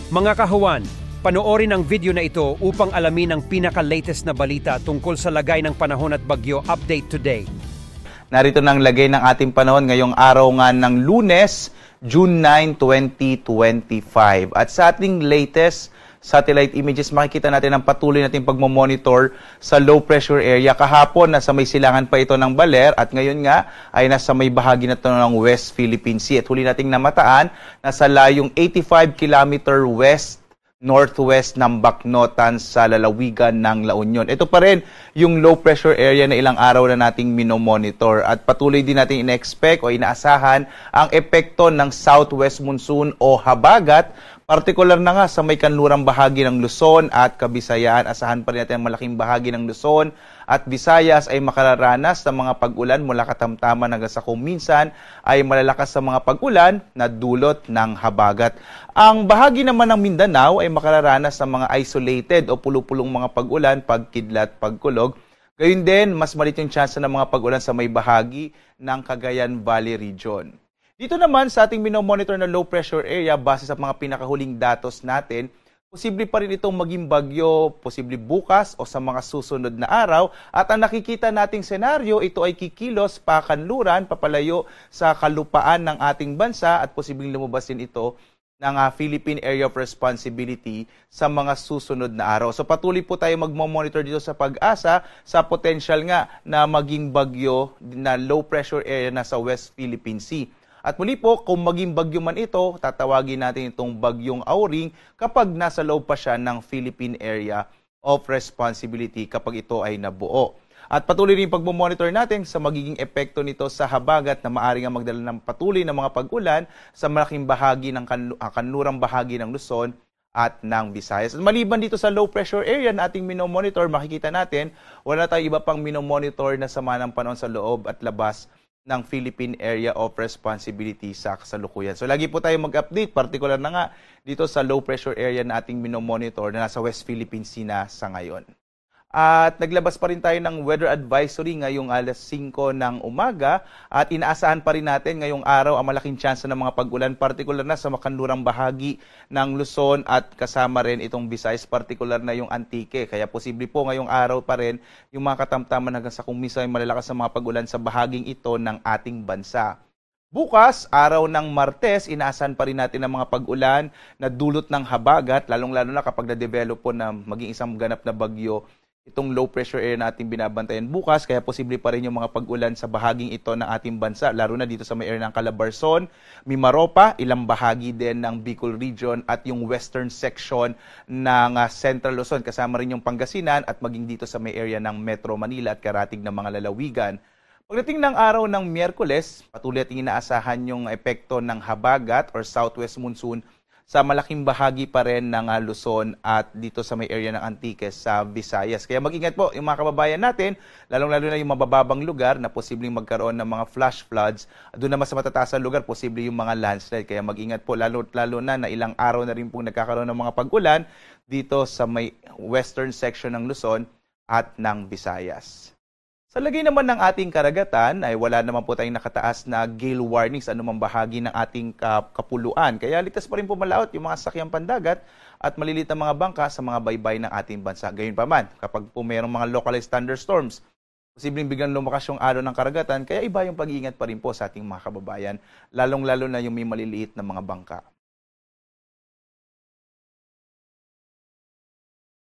Mga kahuwan, panoorin ang video na ito upang alamin ang pinaka-latest na balita tungkol sa lagay ng panahon at bagyo update today. Narito na ang lagay ng ating panahon ngayong araw nga ng Lunes, June 9, 2025. At sa ating latest satellite images, makikita natin ang patuloy nating pagmamonitor sa low pressure area. Kahapon, nasa may silangan pa ito ng Baler at ngayon nga ay nasa may bahagi na ito ng West Philippine Sea. At huli nating namataan, nasa layong 85 km west-northwest ng Bacnotan sa lalawigan ng La Union. Ito pa rin yung low pressure area na ilang araw na nating minomonitor at patuloy din natin ina-expect o inaasahan ang epekto ng southwest monsoon o habagat. Partikular na nga sa may kanlurang bahagi ng Luzon at Kabisayaan. Asahan pa rin natin ang malaking bahagi ng Luzon at Visayas ay makararanas ng mga pag-ulan mula katamtaman hanggang sa kung minsan ay malalakas sa mga pag-ulan na dulot ng habagat. Ang bahagi naman ng Mindanao ay makararanas ng mga isolated o pulupulong mga pag-ulan, pagkidlat, pagkulog. Gayun din, mas maliit yung chance ng mga pag-ulan sa may bahagi ng Cagayan Valley Region. Dito naman sa ating minomonitor na low pressure area, base sa mga pinakahuling datos natin, posible pa rin itong maging bagyo, posible bukas o sa mga susunod na araw. At ang nakikita nating senaryo, ito ay kikilos pakanluran, papalayo sa kalupaan ng ating bansa at posibleng lumabas din ito ng Philippine Area of Responsibility sa mga susunod na araw. So patuloy po tayo magmonitor dito sa Pag-asa sa potential nga na maging bagyo na low pressure area na sa West Philippine Sea. At muli po, kung maging bagyo man ito, tatawagin natin itong bagyong Auring kapag nasa loob pa siya ng Philippine Area of Responsibility kapag ito ay nabuo. At patuloy rin pagmamonitor natin sa magiging epekto nito sa habagat na maaaring magdala ng patuloy na mga pag-ulan sa malaking bahagi ng kanlurang bahagi ng Luzon at ng Visayas. At maliban dito sa low pressure area na ating minomonitor, makikita natin wala tayong iba pang minomonitor na sama ng panahon sa loob at labas ng Philippine Area of Responsibility sa kasalukuyan. So lagi po tayo mag-update, partikular na nga dito sa low pressure area na ating minomonitor na nasa West Philippine Sea na sa ngayon. At naglabas pa rin tayo ng weather advisory ngayong alas 5 ng umaga at inaasahan pa rin natin ngayong araw ang malaking tsansa ng mga pag-ulan, partikular na sa makanlurang bahagi ng Luzon at kasama rin itong Visayas, partikular na yung Antique. Kaya posible po ngayong araw pa rin yung mga katamtaman hanggang sa kung minsan ay malalakas sa mga pag-ulan sa bahaging ito ng ating bansa. Bukas, araw ng Martes, inaasahan pa rin natin ang mga pag-ulan na dulot ng habagat, lalong-lalo na kapag na-develop po na maging isang ganap na bagyo itong low pressure area na ating binabantayan bukas, kaya posible pa rin yung mga pag-ulan sa bahaging ito ng ating bansa, lalo na dito sa may area ng Calabarzon, Mimaropa, ilang bahagi din ng Bicol Region at yung western section ng Central Luzon, kasama rin yung Pangasinan at maging dito sa may area ng Metro Manila at karatig ng mga lalawigan. Pagdating ng araw ng Miyerkules, patuloy natin inaasahan yung epekto ng habagat or southwest monsoon sa malaking bahagi pa rin ng Luzon at dito sa may area ng Antique sa Visayas. Kaya mag-ingat po yung mga kababayan natin, lalong-lalo na yung mabababang lugar na posibleng magkaroon ng mga flash floods. Doon naman sa matataas na lugar, posible yung mga landslide. Kaya mag-ingat po, lalo na ilang araw na rin pong nagkakaroon ng mga pag-ulan dito sa may western section ng Luzon at ng Visayas. Sa lagay naman ng ating karagatan ay wala naman po tayong nakataas na gale warning sa anumang bahagi ng ating kapuluan. Kaya ligtas pa rin po malaot yung mga sakyang pandagat at malilit na mga bangka sa mga baybay ng ating bansa. Gayunpaman, kapag po mayroong mga localized thunderstorms, posibleng biglang lumakas yung alon ng karagatan, kaya iba yung pag-iingat pa rin po sa ating mga kababayan, lalong-lalo na yung may maliliit na mga bangka.